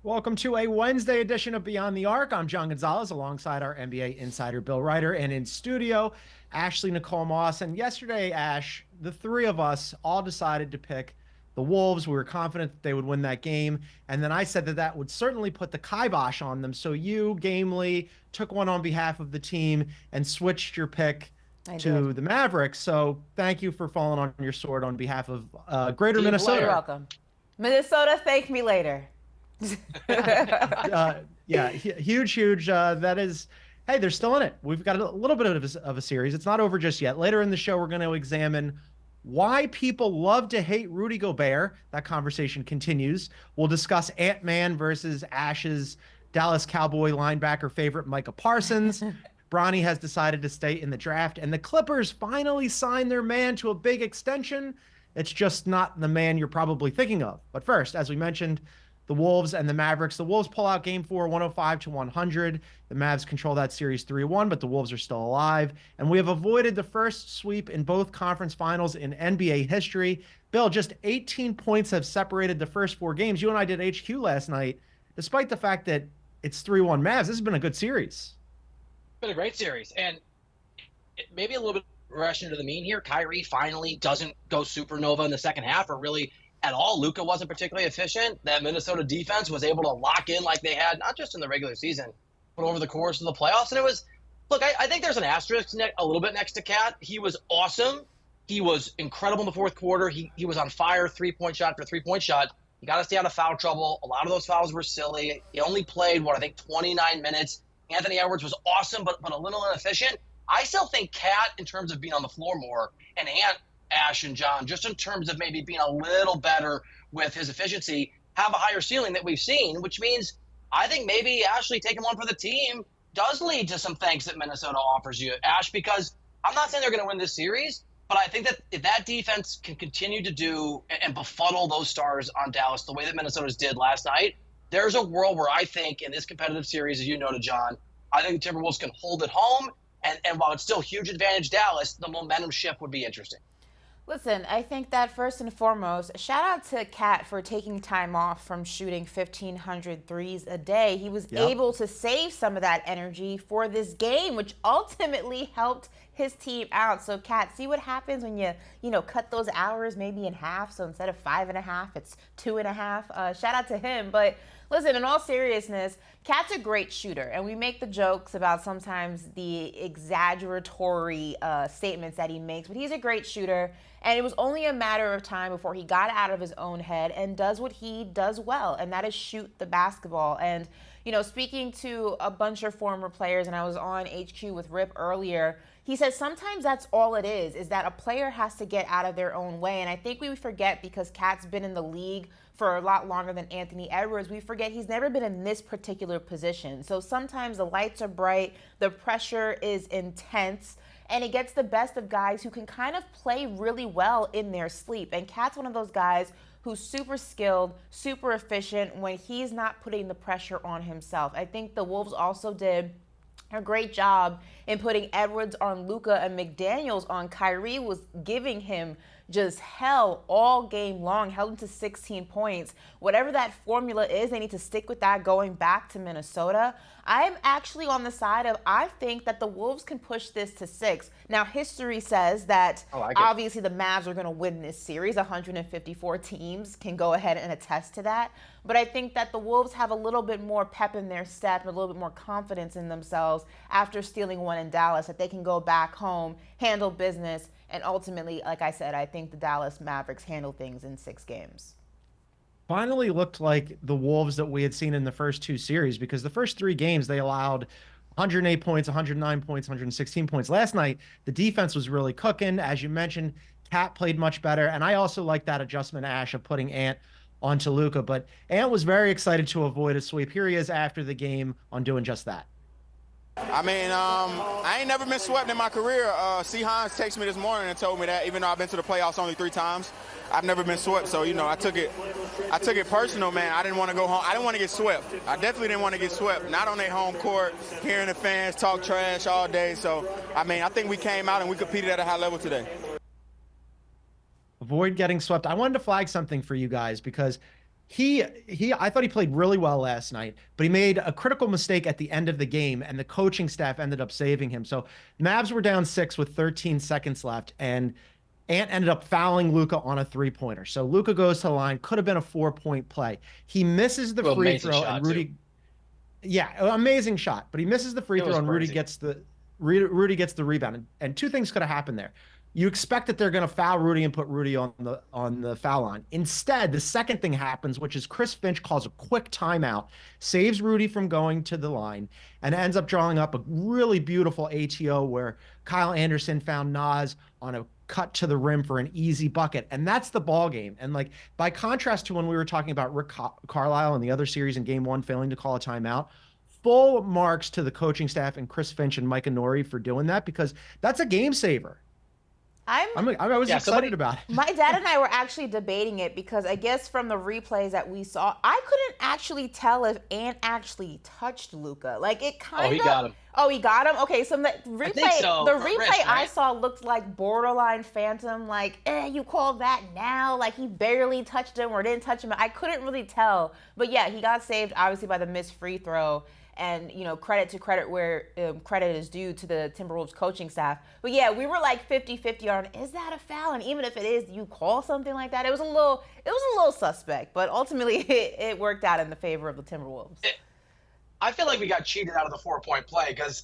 Welcome to a Wednesday edition of Beyond the Arc. I'm John Gonzalez alongside our NBA insider Bill Ryder, and in studio, Ashley Nicole Moss. And yesterday, Ash, the three of us all decided to pick the Wolves. We were confident that they would win that game. And then I said that that would certainly put the kibosh on them. So you gamely took one on behalf of the team and switched your pick to the Mavericks. So thank you for falling on your sword on behalf of Greater Minnesota. You're welcome. Minnesota, thank me later. Yeah, huge. That is, hey, they're still in it. We've got a little bit of a series. It's not over just yet. Later in the show, we're going to examine why people love to hate Rudy Gobert. That conversation continues. We'll discuss Ant-Man versus Ash's Dallas Cowboy linebacker favorite, Micah Parsons. Bronny has decided to stay in the draft, and the Clippers finally signed their man to a big extension. It's just not the man you're probably thinking of. But first, as we mentioned, the Wolves and the Mavericks. The Wolves pull out game 4, 105-100. The Mavs control that series 3-1, but the Wolves are still alive. And we have avoided the first sweep in both conference finals in NBA history. Bill, just 18 points have separated the first 4 games. You and I did HQ last night. Despite the fact that it's 3-1 Mavs, this has been a good series. It's been a great series. And maybe a little bit of regression to the mean here. Kyrie finally doesn't go supernova in the second half, or really at all. Luka wasn't particularly efficient. That Minnesota defense was able to lock in like they had, not just in the regular season, but over the course of the playoffs. And it was, look, I think there's an asterisk a little bit next to Cat. He was awesome. He was incredible in the fourth quarter. He was on fire, three-point shot for three-point shot. You got to stay out of foul trouble. A lot of those fouls were silly. He only played, 29 minutes. Anthony Edwards was awesome, but a little inefficient. I still think Cat, in terms of being on the floor more, and Ant, Ash and John, just in terms of maybe being a little better with his efficiency, have a higher ceiling that we've seen, which means I think maybe Ashley taking one for the team does lead to some thanks that Minnesota offers you, Ash, because I'm not saying they're going to win this series, but I think that if that defense can continue to do and befuddle those stars on Dallas the way that Minnesota's did last night, there's a world where I think in this competitive series, as you know, to John, I think the Timberwolves can hold it home. And while it's still huge advantage Dallas, the momentum shift would be interesting. Listen, I think that first and foremost, shout out to Kat for taking time off from shooting 1,500 threes a day. He was able to save some of that energy for this game, which ultimately helped his team out. So, Kat, see what happens when you cut those hours maybe in half. So instead of 5.5, it's 2.5. Shout out to him. But listen, in all seriousness, Kat's a great shooter, and we make the jokes about sometimes the exaggeratory statements that he makes, but he's a great shooter, and it was only a matter of time before he got out of his own head and does what he does well, and that is shoot the basketball. And, speaking to a bunch of former players, and I was on HQ with Rip earlier, he says sometimes that's all it is that a player has to get out of their own way, and I think we forget because Kat's been in the league for a lot longer than Anthony Edwards, we forget he's never been in this particular position. So sometimes the lights are bright, the pressure is intense, and it gets the best of guys who can kind of play really well in their sleep. And Kat's one of those guys who's super skilled, super efficient when he's not putting the pressure on himself. I think the Wolves also did a great job in putting Edwards on Luka, and McDaniels on Kyrie was giving him just hell all game long, held him to 16 points. Whatever that formula is, they need to stick with that going back to Minnesota. I'm actually on the side of, I think that the Wolves can push this to 6. Now, history says that obviously the Mavs are going to win this series. 154 teams can go ahead and attest to that. But I think that the Wolves have a little bit more pep in their step, a little bit more confidence in themselves after stealing one in Dallas, that they can go back home, handle business, and ultimately, like I said, I think the Dallas Mavericks handle things in 6 games. Finally looked like the Wolves that we had seen in the first 2 series, because the first 3 games they allowed 108 points, 109 points, 116 points. Last night, the defense was really cooking. As you mentioned, Cat played much better, and I also like that adjustment, Ash, of putting Ant onto Luka. But Ant was very excited to avoid a sweep. Here he is after the game on doing just that. I mean, I ain't never been swept in my career. C. Hines texted me this morning and told me that even though I've been to the playoffs only 3 times, I've never been swept. So, I took it personal, man. I didn't want to go home. I didn't want to get swept. I definitely didn't want to get swept. Not on their home court, hearing the fans talk trash all day. So, I think we came out and we competed at a high level today. Avoid getting swept. I wanted to flag something for you guys because I thought he played really well last night, but he made a critical mistake at the end of the game, and the coaching staff ended up saving him. So Mavs were down 6 with 13 seconds left, and Ant ended up fouling Luka on a three-pointer. So Luka goes to the line, could have been a 4-point play. He misses the free throw, and Rudy, yeah, amazing shot, but he misses the free throw, and Rudy gets the rebound. And two things could have happened there. You expect that they're going to foul Rudy and put Rudy on the foul line. Instead, the second thing happens, which is Chris Finch calls a quick timeout, saves Rudy from going to the line, and ends up drawing up a really beautiful ATO where Kyle Anderson found Nas on a cut to the rim for an easy bucket. And that's the ball game. And like, by contrast to when we were talking about Rick Carlisle in the other series in game 1 failing to call a timeout, full marks to the coaching staff and Chris Finch and Micah Nori for doing that, because that's a game saver. I was excited about it. My dad and I were actually debating it because I guess from the replays that we saw, I couldn't actually tell if Ant actually touched Luka. Like, it kind of. Oh, he got him. Oh, he got him? Okay, so the replay, I think so. the replay wrist, right? I saw looked like borderline phantom. Like, you call that now? Like, he barely touched him or didn't touch him. I couldn't really tell. But yeah, he got saved obviously by the missed free throw. And, credit to credit where credit is due to the Timberwolves coaching staff. But, yeah, we were like 50-50 on, is that a foul? And even if it is, you call something like that? It was a little suspect. But ultimately, it worked out in the favor of the Timberwolves. I feel like we got cheated out of the 4-point play because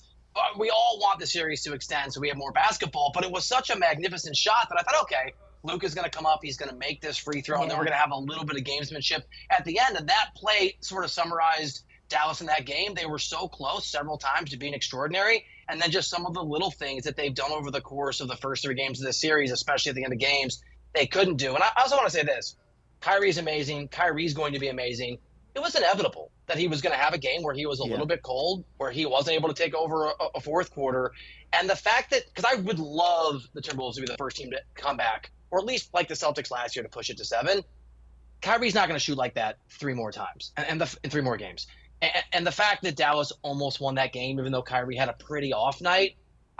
we all want the series to extend so we have more basketball. But it was such a magnificent shot that I thought, okay, Luka's going to come up. He's going to make this free throw. And then we're going to have a little bit of gamesmanship at the end. And that play sort of summarized Dallas in that game. They were so close several times to being extraordinary. And then just some of the little things that they've done over the course of the first 3 games of this series, especially at the end of games, they couldn't do. And I also want to say this. Kyrie's amazing. Kyrie's going to be amazing. It was inevitable that he was going to have a game where he was a little bit cold, where he wasn't able to take over a fourth quarter. And the fact that – because I would love the Timberwolves to be the first team to come back, or at least like the Celtics last year to push it to 7. Kyrie's not going to shoot like that 3 more times in 3 more games. And the fact that Dallas almost won that game, even though Kyrie had a pretty off night,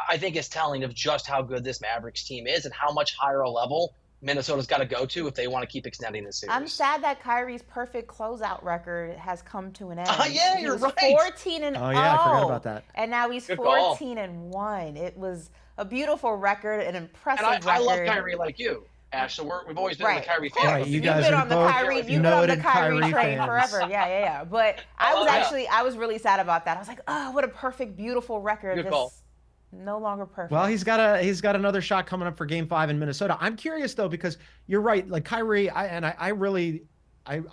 I think is telling of just how good this Mavericks team is and how much higher a level Minnesota's got to go to if they want to keep extending this series. I'm sad that Kyrie's perfect closeout record has come to an end. Yeah, you're right. 14-0. Oh, yeah, I forgot about that. And now he's 14-1. It was a beautiful record, an impressive record. I love Kyrie like you. Ash, so we've always been the Kyrie fans. Right, you've been on the Kyrie train forever. Yeah. But I was really sad about that. I was like, oh, what a perfect, beautiful record. Good call. No longer perfect. Well, he's got another shot coming up for Game 5 in Minnesota. I'm curious though, because you're right. Like Kyrie, I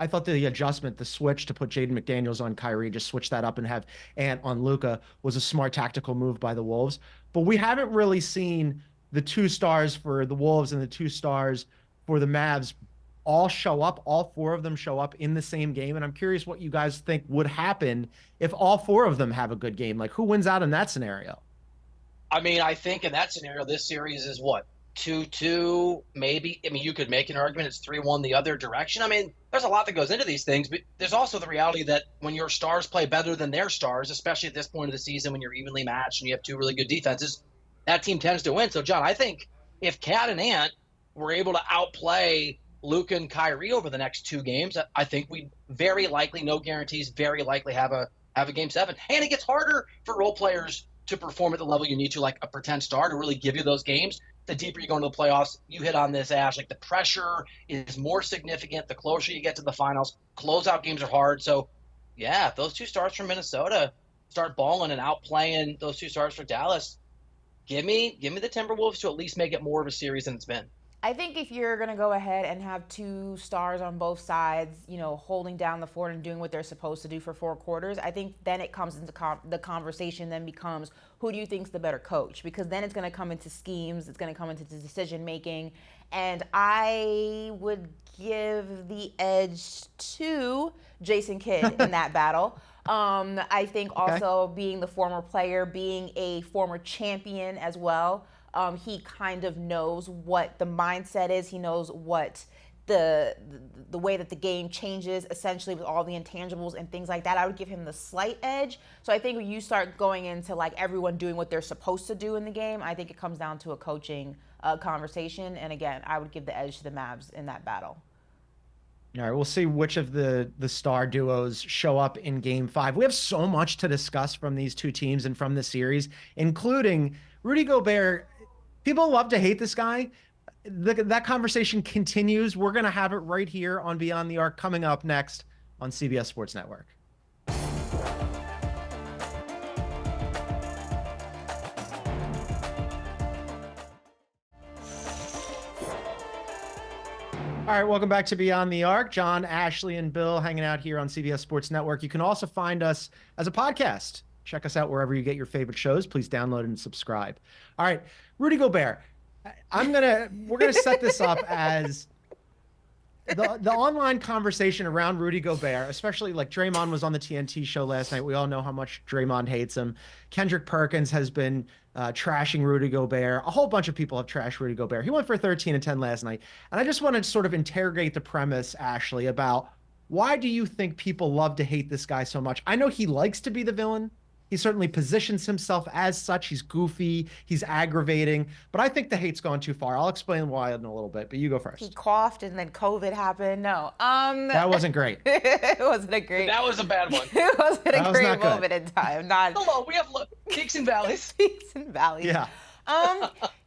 thought the adjustment, the switch to put Jaden McDaniels on Kyrie, just switch that up and have Ant on Luka was a smart tactical move by the Wolves. But we haven't really seen the 2 stars for the Wolves and the 2 stars for the Mavs all show up. All 4 of them show up in the same game. And I'm curious what you guys think would happen if all 4 of them have a good game. Like, who wins out in that scenario? I mean, I think in that scenario, this series is what? 2-2, maybe. I mean, you could make an argument it's 3-1 the other direction. I mean, there's a lot that goes into these things, but there's also the reality that when your stars play better than their stars, especially at this point of the season when you're evenly matched and you have 2 really good defenses, that team tends to win. So, John, I think if Cat and Ant were able to outplay Luka and Kyrie over the next 2 games, I think we very likely, no guarantees, very likely have a Game 7. And it gets harder for role players to perform at the level you need to, like a pretend star, to really give you those games. The deeper you go into the playoffs, you hit on this, Ash, like the pressure is more significant the closer you get to the finals. Closeout games are hard. So, yeah, if those 2 stars from Minnesota start balling and outplaying those 2 stars for Dallas, Give me the Timberwolves to at least make it more of a series than it's been. I think if you're going to go ahead and have 2 stars on both sides, holding down the fort and doing what they're supposed to do for 4 quarters, I think then it comes into the conversation then becomes, who do you think's the better coach? Because then it's going to come into schemes, it's going to come into decision making, and I would give the edge to Jason Kidd in that battle. I think also being the former player, being a former champion as well, he kind of knows what the mindset is. He knows what the way that the game changes, essentially with all the intangibles and things like that. I would give him the slight edge. So I think when you start going into like everyone doing what they're supposed to do in the game, I think it comes down to a coaching conversation. And again, I would give the edge to the Mavs in that battle. All right, we'll see which of the star duos show up in Game 5. We have so much to discuss from these two teams and from this series, including Rudy Gobert. People love to hate this guy. That conversation continues. We're going to have it right here on Beyond the Arc coming up next on CBS Sports Network. All right, welcome back to Beyond the Arc. John, Ashley, and Bill hanging out here on CBS Sports Network. You can also find us as a podcast. Check us out wherever you get your favorite shows. Please download and subscribe. All right, Rudy Gobert. We're gonna set this up as the online conversation around Rudy Gobert, especially like Draymond was on the TNT show last night. We all know how much Draymond hates him. Kendrick Perkins has been trashing Rudy Gobert. A whole bunch of people have trashed Rudy Gobert. He went for 13 and 10 last night. And I just want to sort of interrogate the premise, Ashley, about why do you think people love to hate this guy so much? I know he likes to be the villain. He certainly positions himself as such. He's goofy. He's aggravating. But I think the hate's gone too far. I'll explain why in a little bit, but you go first. He coughed and then COVID happened. No. That wasn't great. It wasn't a great. That was a bad one. It wasn't a great moment in time. Not. Hello, we have peaks and valleys. Peaks and valleys. Yeah.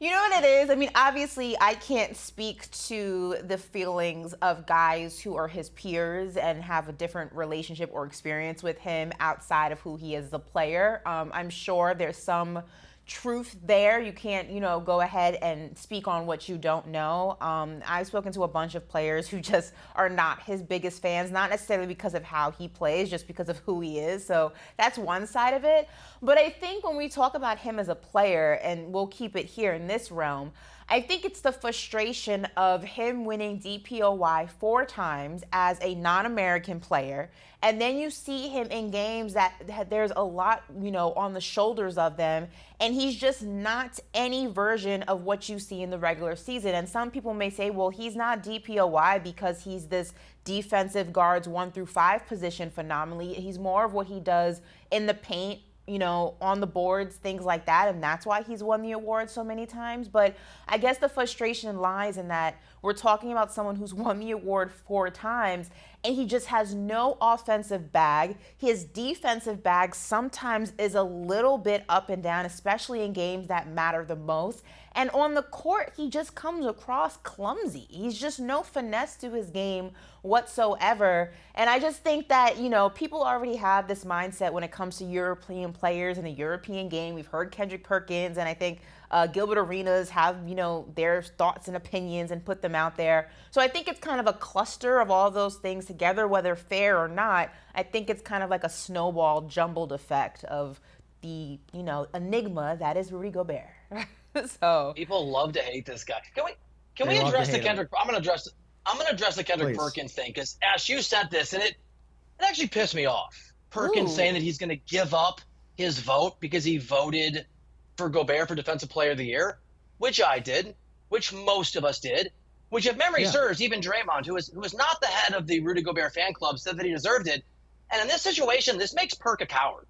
You know what it is? I mean, obviously, I can't speak to the feelings of guys who are his peers and have a different relationship or experience with him outside of who he is as a player. I'm sure there's some truth there. You can't, go ahead and speak on what you don't know. I've spoken to a bunch of players who just are not his biggest fans, not necessarily because of how he plays, just because of who he is. So that's one side of it. But I think when we talk about him as a player, and we'll keep it here in this realm, I think it's the frustration of him winning DPOY 4 times as a non-American player. And then you see him in games that there's a lot, on the shoulders of them. And he's just not any version of what you see in the regular season. And some people may say, well, he's not DPOY because he's this defensive guards 1 through 5 position phenomenally. He's more of what he does in the paint, on the boards, things like that. And that's why he's won the award so many times. But I guess the frustration lies in that we're talking about someone who's won the award 4 times and he just has no offensive bag. His defensive bag sometimes is a little bit up and down, especially in games that matter the most. And on the court, he just comes across clumsy. He's just no finesse to his game whatsoever. And I just think that, people already have this mindset when it comes to European players in the European game. We've heard Kendrick Perkins, and I think Gilbert Arenas have, their thoughts and opinions and put them out there. So I think it's kind of a cluster of all those things together, whether fair or not. I think it's kind of like a snowball jumbled effect of the, enigma that is Rudy Gobert. So people love to hate this guy. Can we address the Kendrick? I'm going to address the Kendrick Perkins thing because Ash, you sent this and it actually pissed me off. Perkins saying that he's going to give up his vote because he voted for Gobert for Defensive Player of the Year, which I did, which most of us did, which if memory serves, even Draymond, who was not the head of the Rudy Gobert fan club, said that he deserved it. And in this situation, this makes Perk a coward.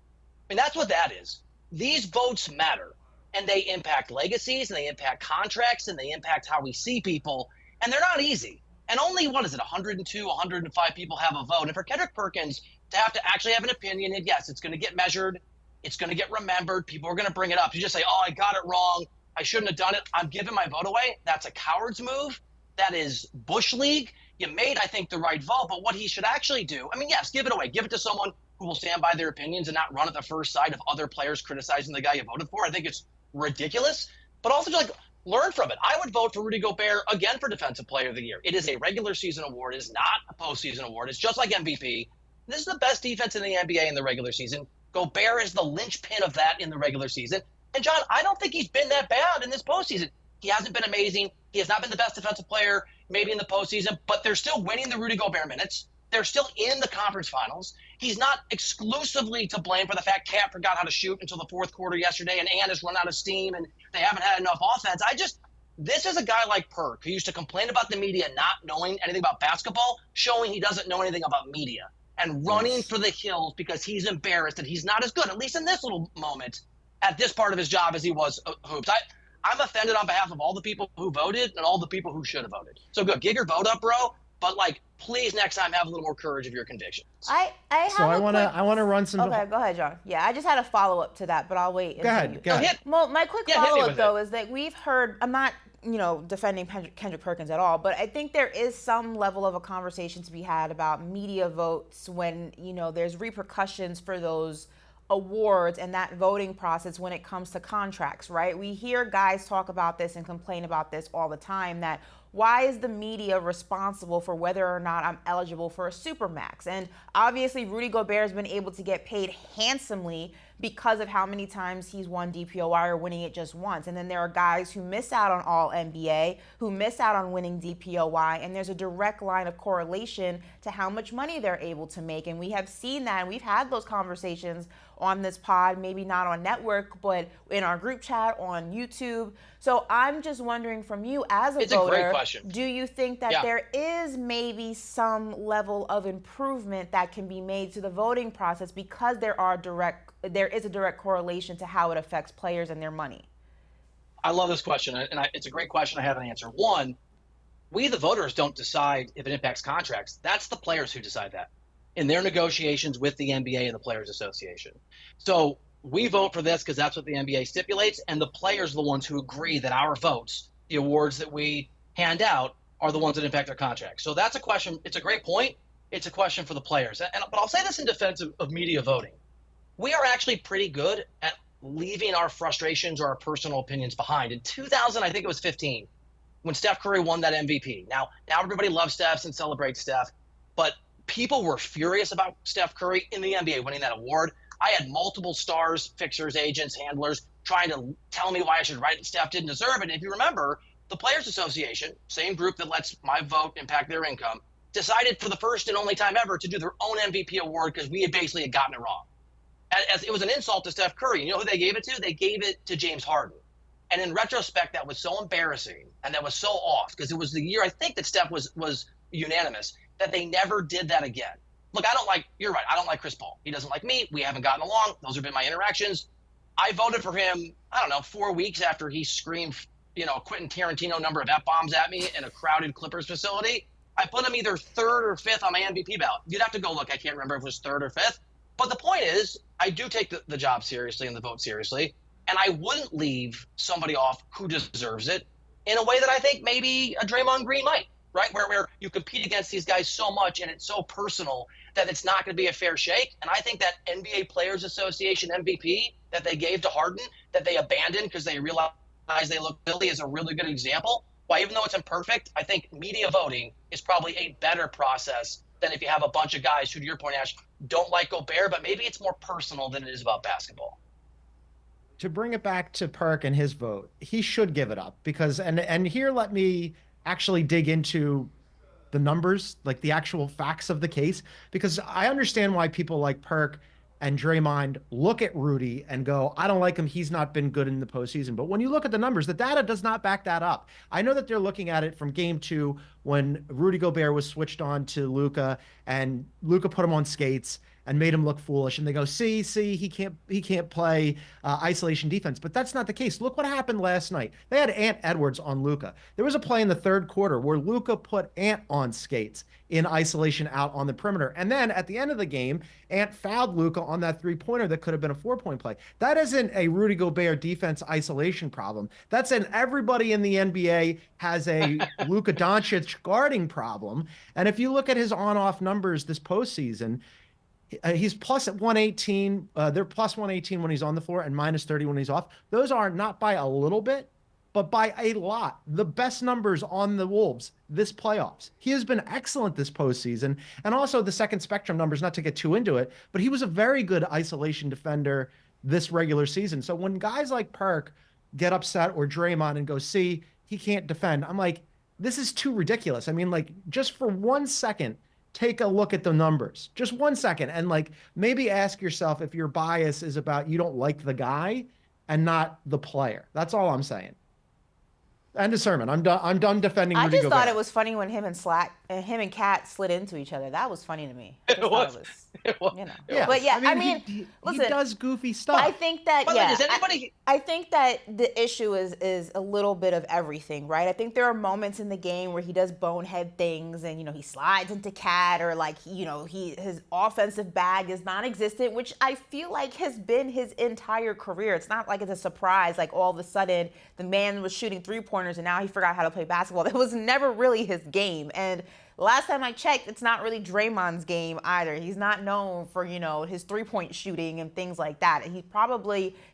I mean, that's what that is. These votes matter. And they impact legacies, and they impact contracts, and they impact how we see people. And they're not easy. And only, 102, 105 people have a vote. And for Kendrick Perkins to have to actually have an opinion, and yes, it's going to get measured. It's going to get remembered. People are going to bring it up. You just say, oh, I got it wrong. I shouldn't have done it. I'm giving my vote away. That's a coward's move. That is Bush League. You made, I think, the right vote. But what he should actually do, I mean, yes, give it away. Give it to someone who will stand by their opinions and not run at the first sight of other players criticizing the guy you voted for. I think it's ridiculous, but also just learn from it. I would vote for Rudy Gobert again for Defensive Player of the Year. It is a regular season award. It is not a postseason award. It's just like MVP. This is the best defense in the NBA in the regular season. Gobert is the linchpin of that in the regular season. And John, I don't think he's been that bad in this postseason. He hasn't been amazing. He has not been the best defensive player maybe in the postseason, but they're still winning the Rudy Gobert minutes. They're still in the conference finals. He's not exclusively to blame for the fact Cat forgot how to shoot until the 4th quarter yesterday and Ann has run out of steam and they haven't had enough offense. This is a guy like Perk who used to complain about the media not knowing anything about basketball, showing he doesn't know anything about media and running for the hills because he's embarrassed that he's not as good, at least in this little moment, at this part of his job as he was hoops. I'm offended on behalf of all the people who voted and all the people who should have voted. So good. Get your vote up, bro. But like, please next time have a little more courage of your convictions. I want to run some. Okay, go ahead, John. Yeah, I just had a follow up to that, but I'll wait. Go ahead. Well, my quick follow up though is that we've heard. I'm not defending Kendrick Perkins at all, but I think there is some level of a conversation to be had about media votes when there's repercussions for those awards and that voting process when it comes to contracts, right? We hear guys talk about this and complain about this all the time, that why is the media responsible for whether or not I'm eligible for a supermax? And obviously Rudy Gobert has been able to get paid handsomely because of how many times he's won DPOY or winning it just once. And then there are guys who miss out on All NBA, who miss out on winning DPOY, and there's a direct line of correlation to how much money they're able to make. And we have seen that, and we've had those conversations on this pod, maybe not on network, but in our group chat, on YouTube. So I'm just wondering from you as a voter, great question. Do you think that there is maybe some level of improvement that can be made to the voting process because there is a direct correlation to how it affects players and their money? I love this question, and it's a great question. I have an answer. One, we the voters don't decide if it impacts contracts. That's the players who decide that in their negotiations with the NBA and the Players Association. So we vote for this because that's what the NBA stipulates, and the players are the ones who agree that our votes, the awards that we hand out, are the ones that impact their contracts. So that's a question. It's a great point. It's a question for the players. But I'll say this in defense of media voting. We are actually pretty good at leaving our frustrations or our personal opinions behind. In 2000, I think it was 15, when Steph Curry won that MVP. Now everybody loves Steph and celebrates Steph, but people were furious about Steph Curry in the NBA winning that award. I had multiple stars, fixers, agents, handlers trying to tell me why I should write it. Steph didn't deserve it. And if you remember, the Players Association, same group that lets my vote impact their income, decided for the first and only time ever to do their own MVP award because we had basically gotten it wrong. As it was an insult to Steph Curry. You know who they gave it to? They gave it to James Harden. And in retrospect, that was so embarrassing and that was so off because it was the year I think that Steph was unanimous that they never did that again. Look, you're right, I don't like Chris Paul. He doesn't like me. We haven't gotten along. Those have been my interactions. I voted for him, 4 weeks after he screamed, a Quentin Tarantino number of F-bombs at me in a crowded Clippers facility. I put him either third or fifth on my MVP ballot. You'd have to go look. I can't remember if it was third or fifth. But the point is, I do take the job seriously and the vote seriously, and I wouldn't leave somebody off who deserves it in a way that I think maybe a Draymond Green might, right? Where you compete against these guys so much and it's so personal that it's not going to be a fair shake. And I think that NBA Players Association MVP that they gave to Harden, that they abandoned because they realized they look silly, is a really good example. Why, even though it's imperfect, I think media voting is probably a better process than if you have a bunch of guys who, to your point, Ash, don't like Gobert, but maybe it's more personal than it is about basketball. To bring it back to Perk and his vote, he should give it up because, and here let me actually dig into the numbers, like the actual facts of the case, because I understand why people like Perk and Draymond look at Rudy and go, I don't like him. He's not been good in the postseason. But when you look at the numbers, the data does not back that up. I know that they're looking at it from game 2 when Rudy Gobert was switched on to Luka and Luka put him on skates and made him look foolish. And they go, see, he can't play isolation defense. But that's not the case. Look what happened last night. They had Ant Edwards on Luka. There was a play in the third quarter where Luka put Ant on skates in isolation out on the perimeter. And then at the end of the game, Ant fouled Luka on that three-pointer that could have been a 4-point play. That isn't a Rudy Gobert defense isolation problem. That's an everybody in the NBA has a Luka Doncic guarding problem. And if you look at his on-off numbers this postseason, he's plus 118. They're plus 118 when he's on the floor and minus 30 when he's off. Those are not by a little bit, but by a lot. The best numbers on the Wolves this playoffs. He has been excellent this postseason. And also the second spectrum numbers, not to get too into it, but he was a very good isolation defender this regular season. So when guys like Perk get upset or Draymond and go, see, he can't defend, I'm like, this is too ridiculous. I mean, like, just for 1 second, take a look at the numbers, just 1 second. And like, maybe ask yourself if your bias is about you don't like the guy and not the player. That's all I'm saying. End of sermon. I'm done. I'm done defending I Rudy just Gobert. thought it was funny when him and Kat slid into each other. That was funny to me. It was. You know. Yeah. But yeah, I mean, he listen, does goofy stuff. I think that But does anybody? I think that the issue is a little bit of everything, right? I think there are moments in the game where he does bonehead things, and he slides into Cat, or like his offensive bag is non-existent, which I feel like has been his entire career. It's not like it's a surprise, like all of a sudden the man was shooting 3-pointers and now he forgot how to play basketball. That was never really his game. And last time I checked, it's not really Draymond's game either. He's not known for, his 3-point shooting and things like that. And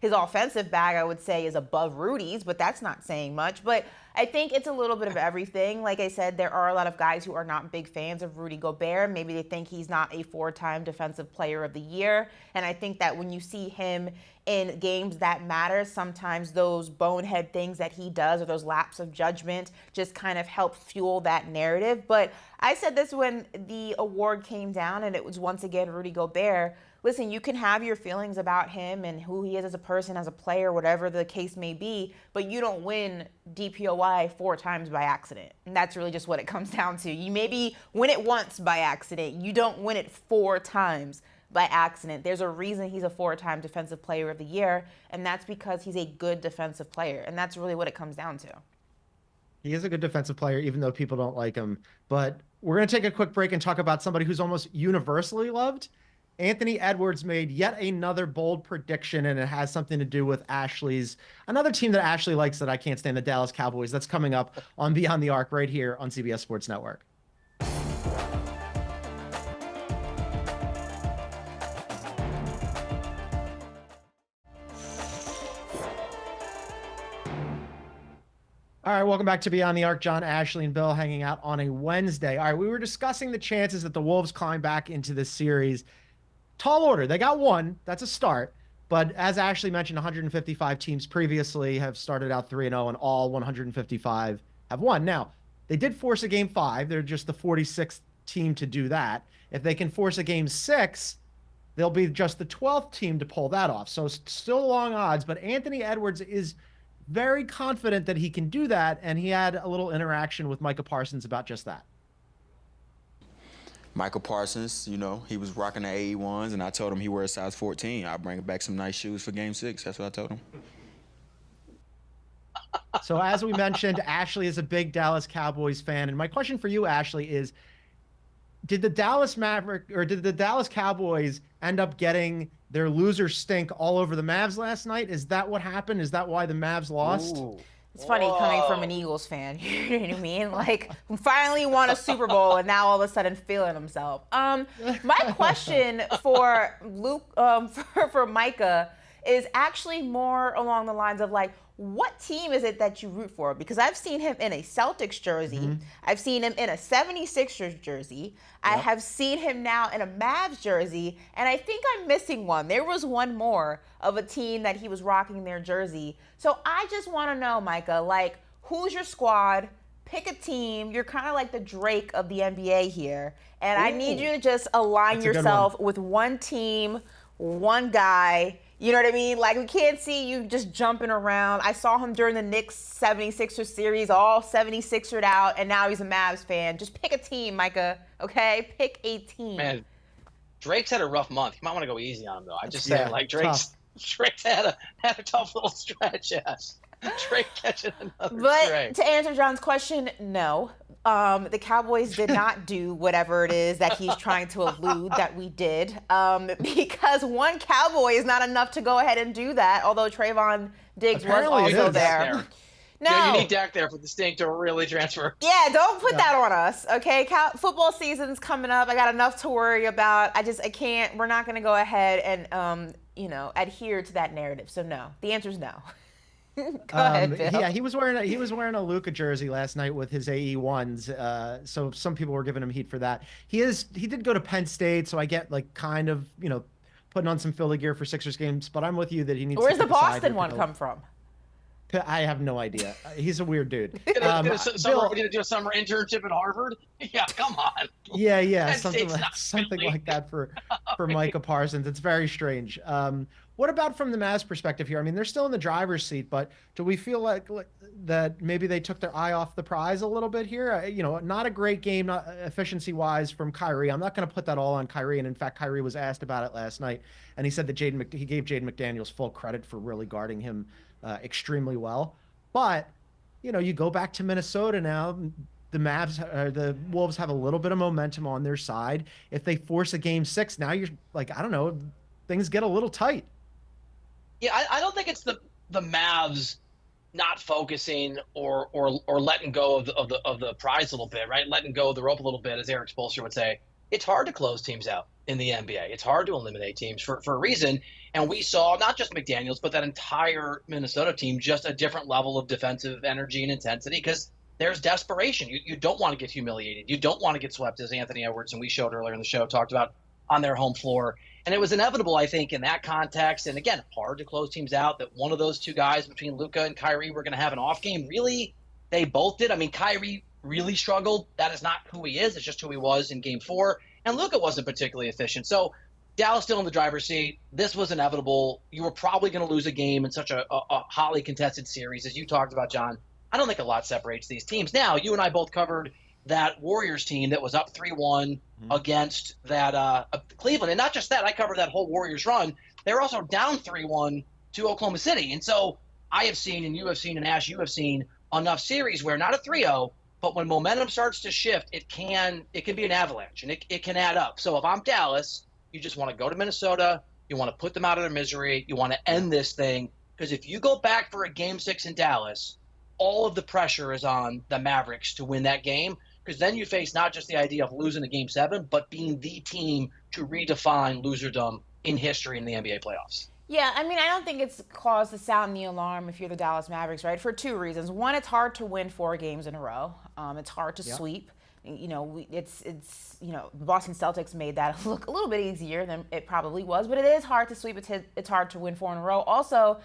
his offensive bag, I would say, is above Rudy's, but that's not saying much. But I think it's a little bit of everything. Like I said, there are a lot of guys who are not big fans of Rudy Gobert. Maybe they think he's not a 4-time Defensive Player of the Year. And I think that when you see him in games that matter, sometimes those bonehead things that he does, or those lapses of judgment, just kind of help fuel that narrative. But I said this when the award came down, and it was once again Rudy Gobert. Listen, you can have your feelings about him and who he is as a person, as a player, whatever the case may be, but you don't win DPOY 4 times by accident. And that's really just what it comes down to. You maybe win it once by accident. You don't win it 4 times by accident. There's a reason he's a 4-time Defensive Player of the Year, and that's because he's a good defensive player. And that's really what it comes down to. He is a good defensive player, even though people don't like him. But we're going to take a quick break and talk about somebody who's almost universally loved. Anthony Edwards made yet another bold prediction, and it has something to do with another team that Ashley likes that I can't stand, the Dallas Cowboys. That's coming up on Beyond the Arc right here on CBS Sports Network. All right, welcome back to Beyond the Arc. John, Ashley, and Bill hanging out on a Wednesday. All right, we were discussing the chances that the Wolves climb back into this series. Tall order. They got 1. That's a start. But as Ashley mentioned, 155 teams previously have started out 3-0, and all 155 have won. Now, they did force a Game 5. They're just the 46th team to do that. If they can force a Game 6, they'll be just the 12th team to pull that off. So still long odds, but Anthony Edwards is very confident that he can do that, and he had a little interaction with Micah Parsons about just that. Micah Parsons, he was rocking the AE1s, and I told him he wears size 14. I'll bring back some nice shoes for Game 6. That's what I told him. So as we mentioned, Ashley is a big Dallas Cowboys fan, and my question for you, Ashley, is did the Dallas Cowboys end up getting their loser stink all over the Mavs last night? Is that what happened? Is that why the Mavs lost? Ooh. It's funny coming from an Eagles fan. You know what I mean? Like, finally won a Super Bowl and now all of a sudden feeling himself. My question for Luke, for Micah, is actually more along the lines of like, what team is it that you root for? Because I've seen him in a Celtics jersey. Mm-hmm. I've seen him in a 76ers jersey. Yep. I have seen him now in a Mavs jersey. And I think I'm missing one. There was one more of a team that he was rocking their jersey. So I just want to know, Micah, like, who's your squad? Pick a team. You're kind of like the Drake of the NBA here. And I need you to just align yourself with one team, one guy. You know what I mean? Like, we can't see you just jumping around. I saw him during the Knicks 76ers series, all 76ered out, and now he's a Mavs fan. Just pick a team, Micah, okay? Pick a team. Man, Drake's had a rough month. You might want to go easy on him, though. I just say, like, Drake's had a tough little stretch, yes. Drake catching another But to answer John's question, no. The Cowboys did not do whatever it is that he's trying to allude that we did, because one Cowboy is not enough to go ahead and do that, although Trayvon Diggs Apparently was also there. No. Yeah, you need Dak there for the stink to really transfer. Yeah, don't put that on us, okay? Football season's coming up. I got enough to worry about. I can't. We're not going to go ahead and, adhere to that narrative. So, no. The answer is no. Go ahead, Bill. Yeah, he was wearing a Luka jersey last night with his AE1s. So some people were giving him heat for that. He did go to Penn State, so I get like kind of, putting on some Philly gear for Sixers games, but I'm with you that he needs Where's to the Boston one come from? I have no idea. He's a weird dude. Gonna Bill, do a summer internship at Harvard? Yeah, come on. yeah, Penn something State's like not really. that for Micah Parsons. It's very strange. What about from the Mavs perspective here? I mean, they're still in the driver's seat, but do we feel like that maybe they took their eye off the prize a little bit here? Not a great game, not efficiency-wise from Kyrie. I'm not going to put that all on Kyrie, and in fact, Kyrie was asked about it last night, and he said that he gave Jaden McDaniels full credit for really guarding him extremely well. But you go back to Minnesota now. The Wolves have a little bit of momentum on their side. If they force a game 6, now you're like, I don't know, things get a little tight. Yeah, I don't think it's the Mavs not focusing or letting go of the prize a little bit, right? Letting go of the rope a little bit, as Eric Spoelstra would say. It's hard to close teams out in the NBA. It's hard to eliminate teams for a reason. And we saw not just McDaniels, but that entire Minnesota team, just a different level of defensive energy and intensity because there's desperation. You don't want to get humiliated. You don't want to get swept, as Anthony Edwards, and we showed earlier in the show, talked about on their home floor. And it was inevitable, I think, in that context. And again, hard to close teams out that one of those two guys between Luka and Kyrie were going to have an off game. Really, they both did. I mean, Kyrie really struggled. That is not who he is. It's just who he was in game 4. And Luka wasn't particularly efficient. So Dallas still in the driver's seat. This was inevitable. You were probably going to lose a game in such a hotly contested series, as you talked about, John. I don't think a lot separates these teams. Now, you and I both covered that Warriors team that was up 3-1 against that Cleveland. And not just that, I covered that whole Warriors run. They were also down 3-1 to Oklahoma City. And so I have seen, and you have seen, and Ash, you have seen enough series where not a 3-0, but when momentum starts to shift, it can be an avalanche, and it can add up. So if I'm Dallas, you just want to go to Minnesota. You want to put them out of their misery. You want to end this thing. Because if you go back for a game 6 in Dallas, all of the pressure is on the Mavericks to win that game. Because then you face not just the idea of losing a game 7, but being the team to redefine loserdom in history in the NBA playoffs. Yeah, I mean, I don't think it's cause to sound the alarm if you're the Dallas Mavericks, right? For 2 reasons. One, it's hard to win 4 games in a row. It's hard to sweep. The Boston Celtics made that look a little bit easier than it probably was, but it is hard to sweep. It's hard to win 4 in a row. Also,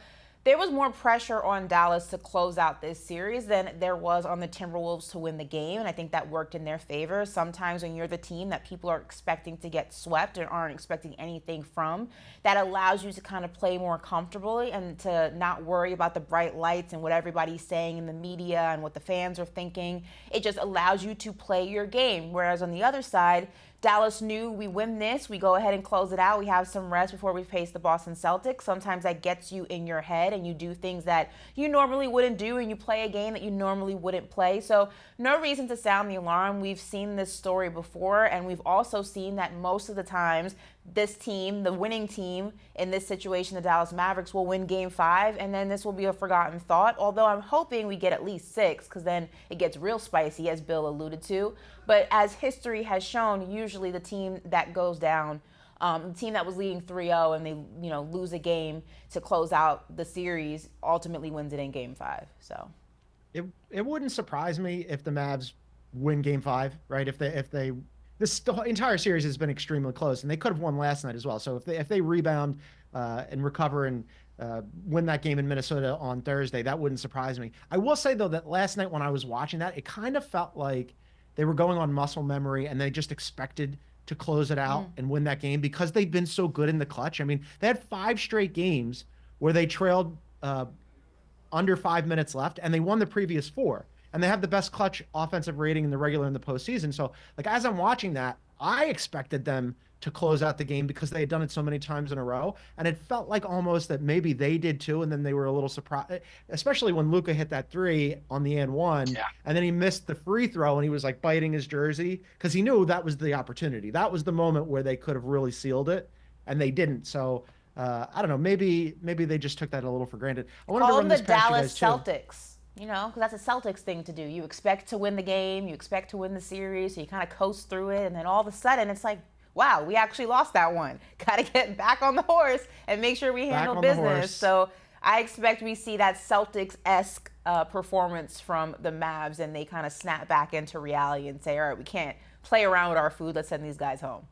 there was more pressure on Dallas to close out this series than there was on the Timberwolves to win the game, and I think that worked in their favor. Sometimes when you're the team that people are expecting to get swept and aren't expecting anything from, that allows you to kind of play more comfortably and to not worry about the bright lights and what everybody's saying in the media and what the fans are thinking. It just allows you to play your game, whereas on the other side, Dallas knew we win this, we go ahead and close it out. We have some rest before we face the Boston Celtics. Sometimes that gets you in your head and you do things that you normally wouldn't do and you play a game that you normally wouldn't play. So no reason to sound the alarm. We've seen this story before, and we've also seen that most of the times this team, the winning team in this situation, the Dallas Mavericks, will win game 5, and then this will be a forgotten thought. Although I'm hoping we get at least 6, because then it gets real spicy, as Bill alluded to. But as history has shown, usually the team that goes down, the team that was leading 3-0 and they lose a game to close out the series, ultimately wins it in game 5. So it wouldn't surprise me if the Mavs win game 5, right? If they this entire series has been extremely close, and they could have won last night as well. So if they rebound and recover and win that game in Minnesota on Thursday, that wouldn't surprise me. I will say, though, that last night when I was watching that, it kind of felt like they were going on muscle memory, and they just expected to close it out and win that game because they've been so good in the clutch. I mean, they had 5 straight games where they trailed under 5 minutes left, and they won the previous 4. And they have the best clutch offensive rating in the regular and the postseason. So, as I'm watching that, I expected them to close out the game because they had done it so many times in a row. And it felt like almost that maybe they did too, and then they were a little surprised, especially when Luka hit that 3 on the and 1. Yeah. And then he missed the free throw, and he was biting his jersey because he knew that was the opportunity. That was the moment where they could have really sealed it, and they didn't. So, I don't know. Maybe they just took that a little for granted. I wanted to run this past you guys, too. Call them the Dallas Celtics. Because that's a Celtics thing to do. You expect to win the game, you expect to win the series, so you kind of coast through it, and then all of a sudden it's like, wow, we actually lost that one. Got to get back on the horse and make sure we handle business. So I expect we see that Celtics-esque performance from the Mavs, and they kind of snap back into reality and say, all right, we can't play around with our food. Let's send these guys home.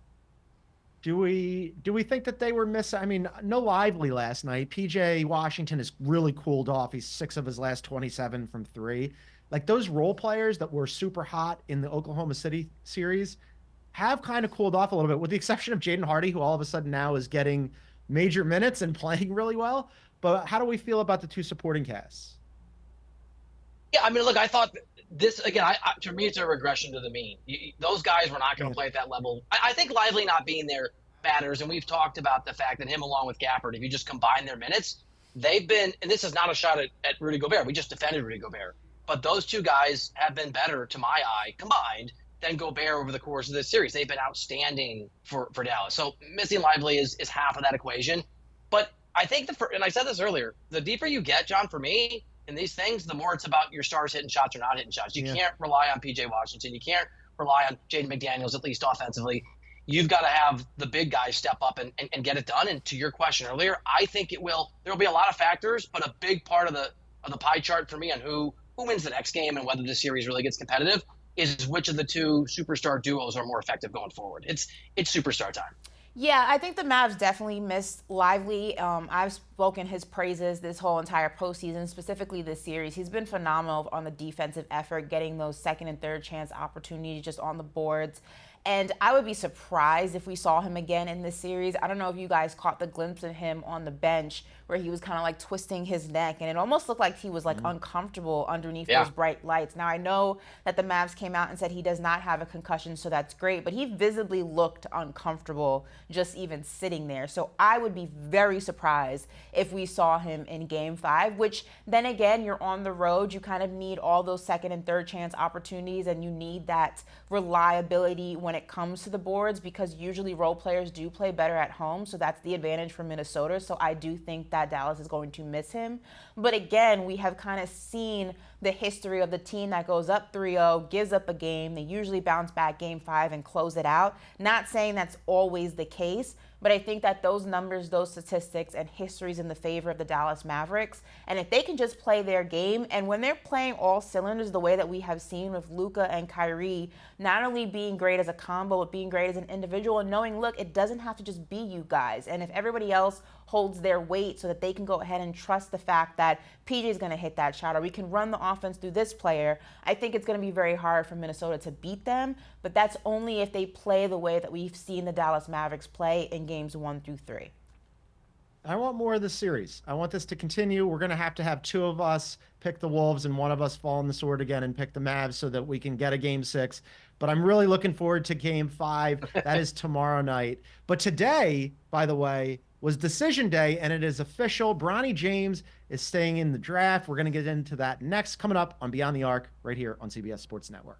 Do we think that they were missing? I mean, no Lively last night. PJ Washington has really cooled off. He's 6 of his last 27 from 3. Like those role players that were super hot in the Oklahoma City series have kind of cooled off a little bit, with the exception of Jaden Hardy, who all of a sudden now is getting major minutes and playing really well. But how do we feel about the two supporting casts? Yeah, I mean, look, I thought this, again, to me, it's a regression to the mean. Those guys were not going to play at that level. I think Lively not being there matters, and we've talked about the fact that him along with Gafford, if you just combine their minutes, they've been, and this is not a shot at Rudy Gobert. We just defended Rudy Gobert. But those two guys have been better, to my eye, combined, than Gobert over the course of this series. They've been outstanding for Dallas. So missing Lively is half of that equation. But I think, and I said this earlier, the deeper you get, John, for me, in these things, the more it's about your stars hitting shots or not hitting shots. You can't rely on PJ Washington. You can't rely on Jaden McDaniels, at least offensively. You've got to have the big guys step up and get it done. And to your question earlier, I think there will be a lot of factors, but a big part of the pie chart for me on who wins the next game and whether the series really gets competitive is which of the two superstar duos are more effective going forward. It's superstar time. Yeah, I think the Mavs definitely missed Lively. I've spoken his praises this whole entire postseason, specifically this series. He's been phenomenal on the defensive effort, getting those second and third chance opportunities just on the boards. And I would be surprised if we saw him again in this series. I don't know if you guys caught the glimpse of him on the bench where he was kind of like twisting his neck, and it almost looked like he was like uncomfortable underneath those bright lights. Now, I know that the Mavs came out and said he does not have a concussion, so that's great, but he visibly looked uncomfortable just even sitting there. So I would be very surprised if we saw him in Game 5, which then again, you're on the road. You kind of need all those second and third chance opportunities, and you need that reliability when it comes to the boards, because usually role players do play better at home. So that's the advantage for Minnesota. So I do think that Dallas is going to miss him. But again, we have kind of seen the history of the team that goes up 3-0, gives up a game. They usually bounce back Game 5 and close it out. Not saying that's always the case, but I think that those numbers, those statistics, and history's in the favor of the Dallas Mavericks. And if they can just play their game, and when they're playing all cylinders the way that we have seen with Luka and Kyrie, not only being great as a combo, but being great as an individual, and knowing, look, it doesn't have to just be you guys. And if everybody else holds their weight so that they can go ahead and trust the fact that PJ is going to hit that shot, or we can run the offense through this player, I think it's going to be very hard for Minnesota to beat them. But that's only if they play the way that we've seen the Dallas Mavericks play in Games 1 through 3. I want more of this series. I want this to continue. We're going to have two of us pick the Wolves and one of us fall on the sword again and pick the Mavs so that we can get a Game 6. But I'm really looking forward to Game 5. That is tomorrow night. But today, by the way, was decision day, and it is official. Bronny James is staying in the draft. We're going to get into that next, coming up on Beyond the Arc, right here on CBS Sports Network.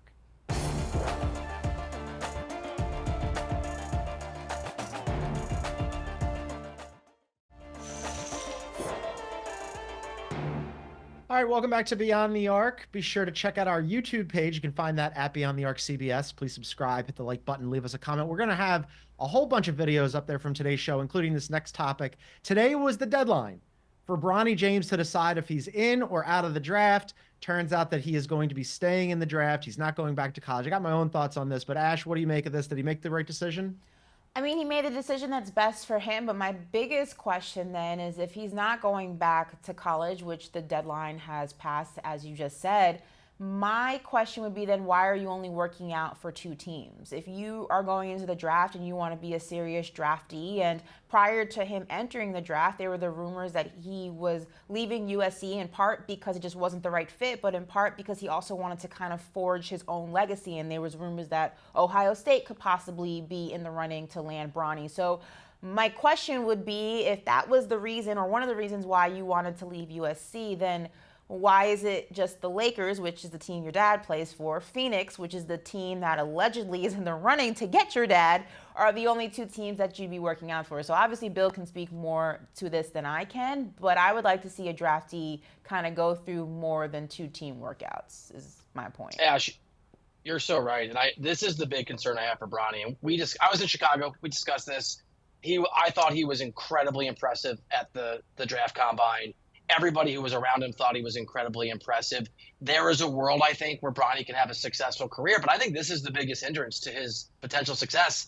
All right, welcome back to Beyond the Arc. Be sure to check out our YouTube page. You can find that at Beyond the Arc CBS. Please subscribe, hit the like button, leave us a comment. We're going to have a whole bunch of videos up there from today's show, including this next topic. Today was the deadline for Bronny James to decide if he's in or out of the draft. Turns out that he is going to be staying in the draft. He's not going back to college. I got my own thoughts on this, but Ash, what do you make of this? Did he make the right decision? I mean, he made a decision that's best for him, but my biggest question then is if he's not going back to college, which the deadline has passed, as you just said, my question would be then why are you only working out for 2 teams? If you are going into the draft and you want to be a serious draftee, and prior to him entering the draft, there were the rumors that he was leaving USC in part because it just wasn't the right fit, but in part because he also wanted to kind of forge his own legacy, and there was rumors that Ohio State could possibly be in the running to land Bronny. So my question would be, if that was the reason or one of the reasons why you wanted to leave USC, then why is it just the Lakers, which is the team your dad plays for, Phoenix, which is the team that allegedly is in the running to get your dad, are the only 2 teams that you'd be working out for? So obviously Bill can speak more to this than I can, but I would like to see a draftee kind of go through more than 2 team workouts, is my point. Ash, you're so right. And this is the big concern I have for Bronny. And I was in Chicago. We discussed this. I thought he was incredibly impressive at the draft combine. Everybody who was around him thought he was incredibly impressive. There is a world, I think, where Bronny can have a successful career, but I think this is the biggest hindrance to his potential success.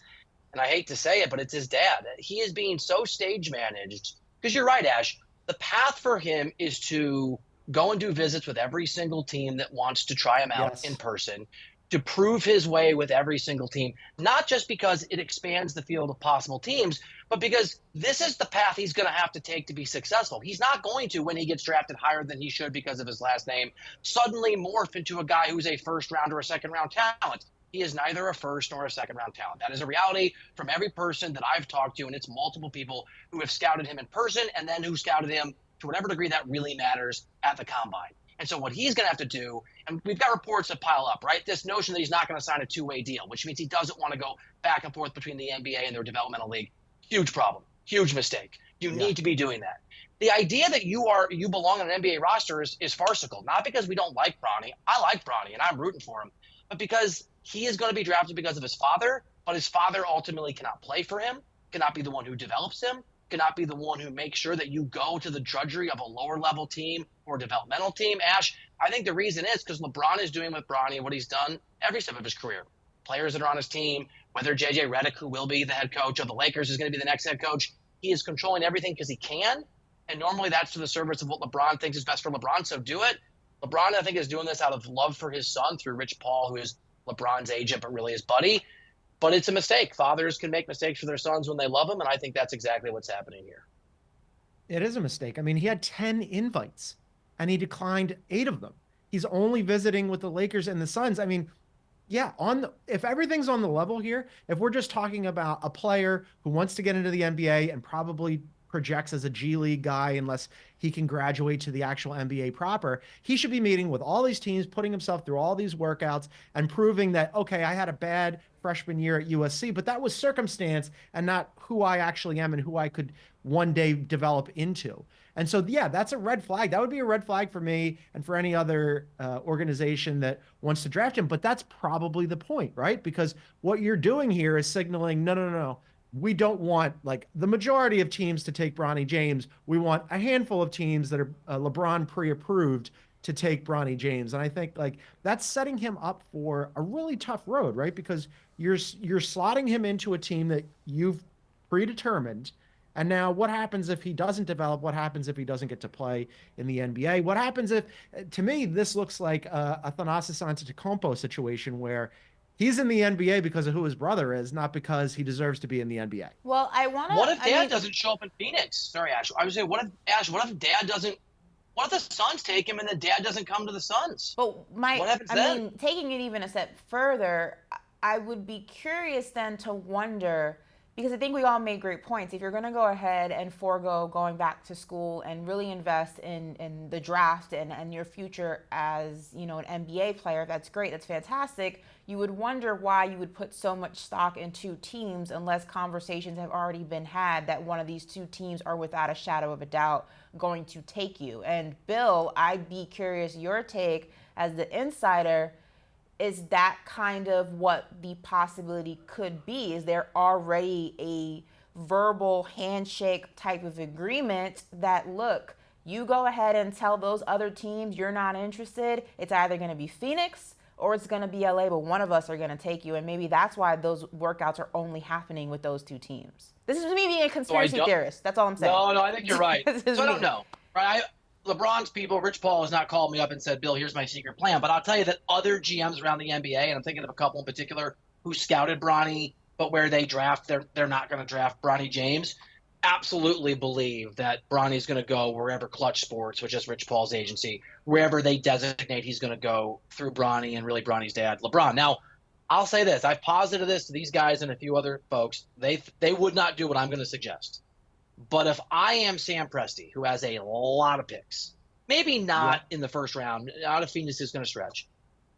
and I hate to say it, but it's his dad. He is being so stage managed. Because you're right, Ash. The path for him is to go and do visits with every single team that wants to try him out in person, to prove his way with every single team, not just because it expands the field of possible teams, but because this is the path he's going to have to take to be successful. He's not going to, when he gets drafted higher than he should because of his last name, suddenly morph into a guy who's a first-round or a second-round talent. He is neither a first nor a second-round talent. That is a reality from every person that I've talked to, and it's multiple people who have scouted him in person and then who scouted him to whatever degree that really matters at the combine. And so what he's going to have to do, and we've got reports that pile up, right? This notion that he's not going to sign a two-way deal, which means he doesn't want to go back and forth between the NBA and their developmental league. Huge problem. Huge mistake. You need to be doing that. The idea that you belong on an NBA roster is farcical, not because we don't like Bronny. I like Bronny, and I'm rooting for him, but because he is going to be drafted because of his father, but his father ultimately cannot play for him, cannot be the one who develops him, cannot be the one who makes sure that you go to the drudgery of a lower-level team or developmental team. Ash, I think the reason is because LeBron is doing with Bronny what he's done every step of his career. Players that are on his team, whether J.J. Redick, who will be the head coach of the Lakers, is going to be the next head coach, he is controlling everything because he can, and normally that's to the service of what LeBron thinks is best for LeBron, so do it. LeBron, I think, is doing this out of love for his son through Rich Paul, who is LeBron's agent but really his buddy. But it's a mistake. Fathers can make mistakes for their sons when they love them, and I think that's exactly what's happening here. It is a mistake. I mean, he had 10 invites, and he declined 8 of them. He's only visiting with the Lakers and the Suns. I mean, yeah, if everything's on the level here, if we're just talking about a player who wants to get into the NBA and probably projects as a G League guy unless he can graduate to the actual NBA proper, he should be meeting with all these teams, putting himself through all these workouts and proving that, okay, I had a bad freshman year at USC, but that was circumstance and not who I actually am and who I could one day develop into. And so, yeah, that's a red flag. That would be a red flag for me and for any other organization that wants to draft him. But that's probably the point, right? Because what you're doing here is signaling, no. We don't want like the majority of teams to take Bronny James. We want a handful of teams that are LeBron pre-approved to take Bronny James. And I think like that's setting him up for a really tough road, right? Because you're slotting him into a team that you've predetermined. And now what happens if he doesn't develop? What happens if he doesn't get to play in the NBA? What happens if, to me, this looks like a Thanasis Antetokounmpo situation where he's in the NBA because of who his brother is, not because he deserves to be in the NBA. Well, What if Dad doesn't show up in Phoenix? Sorry, Ash. I was saying, what if Dad doesn't? What if the Suns take him and then Dad doesn't come to the Suns? But what happens then? Taking it even a step further, I would be curious then to wonder, because I think we all made great points. If you're going to go ahead and forego going back to school and really invest in the draft and your future as, you know, an NBA player, that's great. That's fantastic. You would wonder why you would put so much stock in 2 teams unless conversations have already been had that one of these 2 teams are without a shadow of a doubt going to take you. And Bill, I'd be curious your take as the insider. Is that kind of what the possibility could be? Is there already a verbal handshake type of agreement that, look, you go ahead and tell those other teams you're not interested. It's either going to be Phoenix or it's going to be LA, but one of us are going to take you. And maybe that's why those workouts are only happening with those 2 teams. This is me being a conspiracy theorist. That's all I'm saying. No, I think you're right. So I don't know. Right? LeBron's people, Rich Paul has not called me up and said, Bill, here's my secret plan. But I'll tell you that other GMs around the NBA, and I'm thinking of a couple in particular who scouted Bronny, but where they draft, they're not going to draft Bronny James, absolutely believe that Bronny's going to go wherever Clutch Sports, which is Rich Paul's agency, wherever they designate he's going to go through Bronny and really Bronny's dad, LeBron. Now, I'll say this. I've posited this to these guys and a few other folks. They would not do what I'm going to suggest. But if I am Sam Presti, who has a lot of picks, maybe not in the first round, out of Phoenix is going to stretch.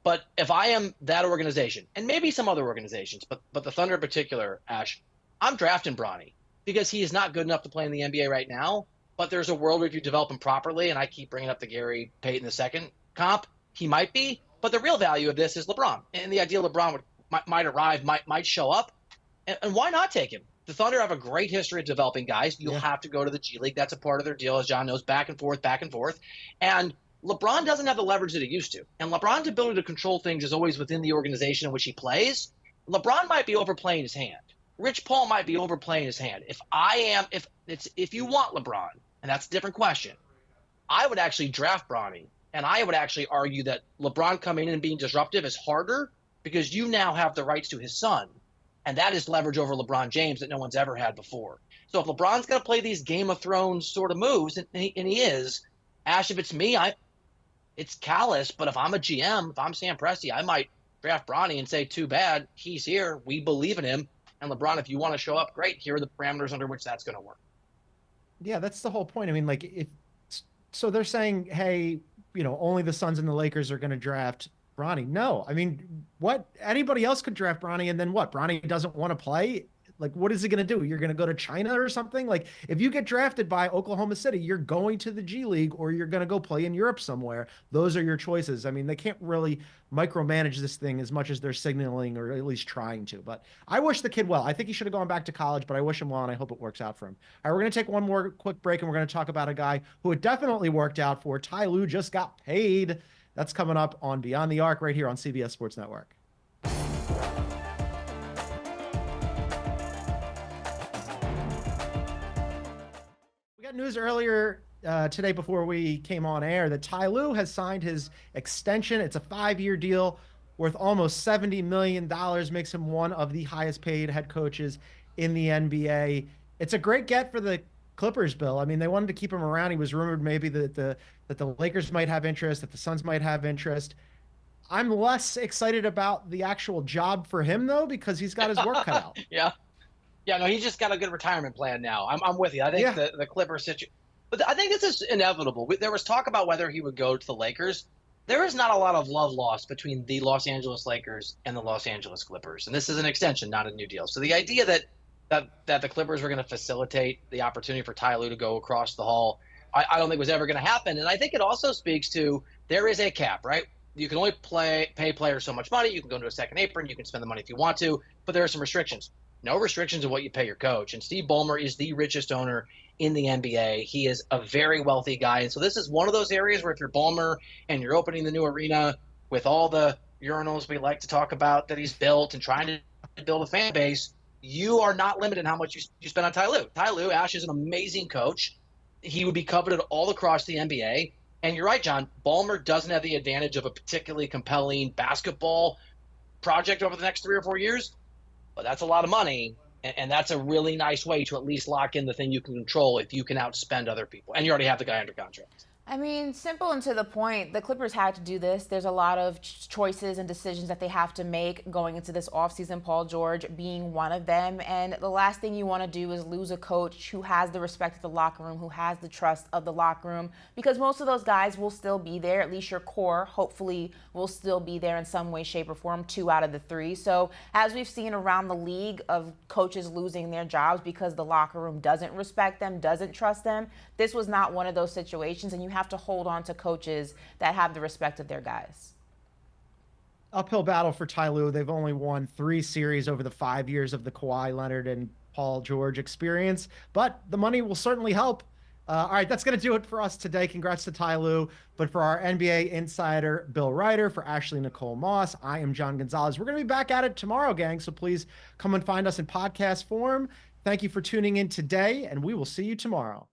But if I am that organization, and maybe some other organizations, but the Thunder in particular, Ash, I'm drafting Bronny because he is not good enough to play in the NBA right now. But there's a world where if you develop him properly, and I keep bringing up the Gary Payton II comp, he might be. But the real value of this is LeBron. And the idea LeBron might arrive, might show up. And why not take him? The Thunder have a great history of developing guys. You'll have to go to the G League. That's a part of their deal, as John knows, back and forth. And LeBron doesn't have the leverage that he used to. And LeBron's ability to control things is always within the organization in which he plays. LeBron might be overplaying his hand. Rich Paul might be overplaying his hand. If you want LeBron, and that's a different question, I would actually draft Bronny, and I would actually argue that LeBron coming in and being disruptive is harder because you now have the rights to his son, and that is leverage over LeBron James that no one's ever had before. So if LeBron's going to play these Game of Thrones sort of moves, and he is, Ash, if it's me, it's callous, but if I'm a GM, if I'm Sam Presti, I might draft Bronny and say, too bad, he's here, we believe in him, and LeBron, if you want to show up, great, here are the parameters under which that's going to work. Yeah, that's the whole point. I mean, like, so they're saying, hey, only the Suns and the Lakers are going to draft Bronny. No, I mean, what? Anybody else could draft Bronny, and then what? Bronny doesn't want to play? Like, what is he going to do? You're going to go to China or something? Like, if you get drafted by Oklahoma City, you're going to the G League or you're going to go play in Europe somewhere. Those are your choices. I mean, they can't really micromanage this thing as much as they're signaling, or at least trying to. But I wish the kid well. I think he should have gone back to college, but I wish him well, and I hope it works out for him. All right, we're going to take one more quick break, and we're going to talk about a guy who it definitely worked out for. Ty Lue just got paid. That's coming up on Beyond the Arc right here on CBS Sports Network. News earlier today before we came on air that Ty Lue has signed his extension. It's a 5-year deal worth almost $70 million, makes him one of the highest paid head coaches in the NBA. It's a great get for the Clippers, Bill. I mean, they wanted to keep him around. He was rumored maybe that the Lakers might have interest, that the Suns might have interest. I'm less excited about the actual job for him, though, because he's got his work cut out. Yeah, no, he's just got a good retirement plan now. I'm with you. I think the Clippers situation, but I think this is inevitable. There was talk about whether he would go to the Lakers. There is not a lot of love lost between the Los Angeles Lakers and the Los Angeles Clippers, and this is an extension, not a new deal. So the idea that the Clippers were going to facilitate the opportunity for Ty Lue to go across the hall, I don't think was ever going to happen. And I think it also speaks to there is a cap, right? You can only pay players so much money. You can go into a second apron. You can spend the money if you want to, but there are some restrictions. No restrictions of what you pay your coach. And Steve Ballmer is the richest owner in the NBA. He is a very wealthy guy. And so this is one of those areas where if you're Ballmer and you're opening the new arena with all the urinals we like to talk about that he's built and trying to build a fan base, you are not limited in how much you spend on Ty Lue. Ty Lue, Ash, is an amazing coach. He would be coveted all across the NBA. And you're right, John, Ballmer doesn't have the advantage of a particularly compelling basketball project over the next 3 or 4 years. But that's a lot of money, and that's a really nice way to at least lock in the thing you can control if you can outspend other people. And you already have the guy under contract. I mean, simple and to the point, the Clippers had to do this. There's a lot of choices and decisions that they have to make going into this offseason, Paul George being one of them. And the last thing you want to do is lose a coach who has the respect of the locker room, who has the trust of the locker room, because most of those guys will still be there. At least your core, hopefully, will still be there in some way, shape, or form, 2 out of the 3. So as we've seen around the league of coaches losing their jobs because the locker room doesn't respect them, doesn't trust them, this was not one of those situations, and you have to hold on to coaches that have the respect of their guys. Uphill battle for Ty Lue. They've only won 3 series over the 5 years of the Kawhi Leonard and Paul George experience, but the money will certainly help. All right, that's going to do it for us today. Congrats to Ty Lue. But for our NBA insider, Bill Ryder, for Ashley Nicole Moss, I am John Gonzalez. We're going to be back at it tomorrow, gang, so please come and find us in podcast form. Thank you for tuning in today, and we will see you tomorrow.